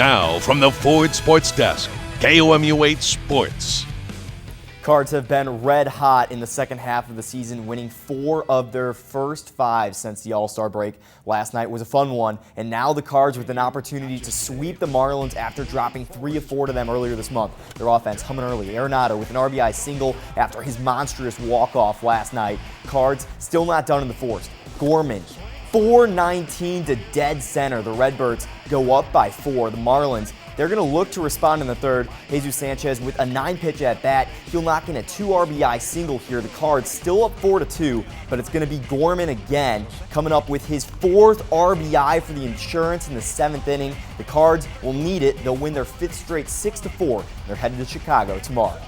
Now, from the Ford Sports Desk, KOMU 8 Sports. Cards have been red hot in the second half of the season, winning 4 of their first 5 since the All-Star break. Last night was a fun one, and now the Cards with an opportunity to sweep the Marlins after dropping 3 of 4 to them earlier this month. Their offense humming early. Arenado with an RBI single after his monstrous walk-off last night. Cards still not done in the fourth. Gorman, 4-19 to dead center. The Redbirds go up by 4. The Marlins, they're going to look to respond in the third. Jesus Sanchez with a 9-pitch at bat. He'll knock in a 2 RBI single here. The Cards still up 4-2, but it's going to be Gorman again coming up with his 4th RBI for the insurance in the 7th inning. The Cards will need it. They'll win their 5th straight 6-4. They're headed to Chicago tomorrow.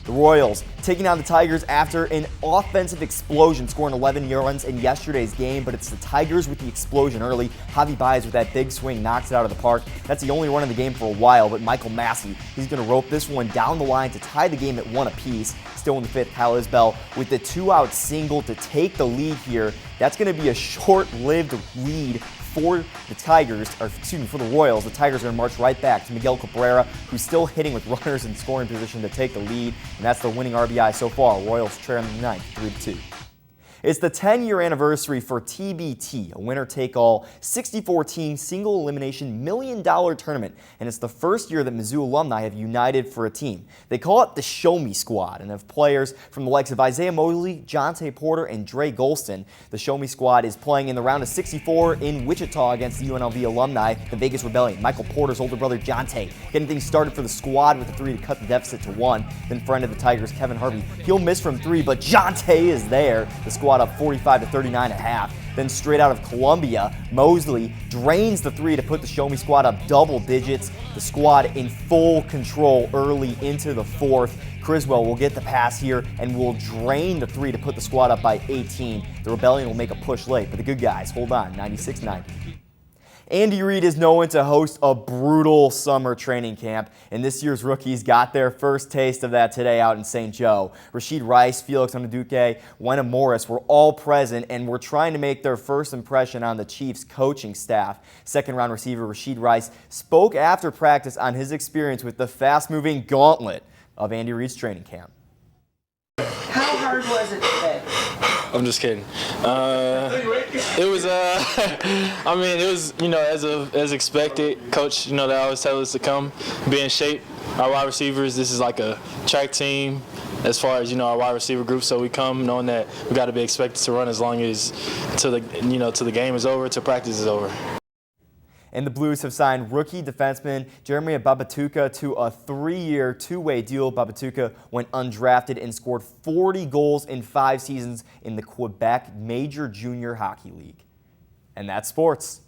The Royals taking on the Tigers after an offensive explosion, scoring 11 runs in yesterday's game, but it's the Tigers with the explosion early. Javi Baez with that big swing knocks it out of the park. That's the only run of the game for a while, but Michael Massey, he's going to rope this one down the line to tie the game at 1 apiece. Still in the 5th, Kyle Isbell with the 2-out single to take the lead here. That's going to be a short-lived lead for the Tigers, or excuse me, for the Royals. The Tigers are going to march right back to Miguel Cabrera, who's still hitting with runners in scoring position to take the lead, and that's the winning RBI so far. Royals trailing the 9th, 3-2. It's the 10-year anniversary for TBT, a winner-take-all 64-team single-elimination $1 million tournament, and it's the first year that Mizzou alumni have united for a team. They call it the Show Me Squad, and have players from the likes of Isaiah Mosley, Jonte Porter, and Dre Golston. The Show Me Squad is playing in the round of 64 in Wichita against the UNLV alumni, the Vegas Rebellion. Michael Porter's older brother Jonte getting things started for the squad with a 3 to cut the deficit to 1. Then friend of the Tigers, Kevin Harvey, he'll miss from 3, but Jonte is there. The squad up 45 to 39 and a half. Then straight out of Columbia, Mosley drains the 3 to put the Show Me Squad up double digits. The squad in full control early into the 4th. Criswell will get the pass here and will drain the 3 to put the squad up by 18. The Rebellion will make a push late, but the good guys hold on, 96-90. Andy Reid is known to host a brutal summer training camp, and this year's rookies got their first taste of that today out in St. Joe. Rashid Rice, Felix Onaduke, Wena Morris were all present and were trying to make their first impression on the Chiefs coaching staff. Second-round receiver Rashid Rice spoke after practice on his experience with the fast-moving gauntlet of Andy Reid's training camp. How hard was it today? I'm just kidding. It was, I mean, it was, as expected. Coach, they always tell us to come, be in shape. Our wide receivers, this is like a track team as far as, our wide receiver group. So we come knowing that we got to be expected to run as long as till the game is over, till practice is over. And the Blues have signed rookie defenseman Jeremiah Babatuka to a 3-year, 2-way deal. Babatuka went undrafted and scored 40 goals in 5 seasons in the Quebec Major Junior Hockey League. And that's sports.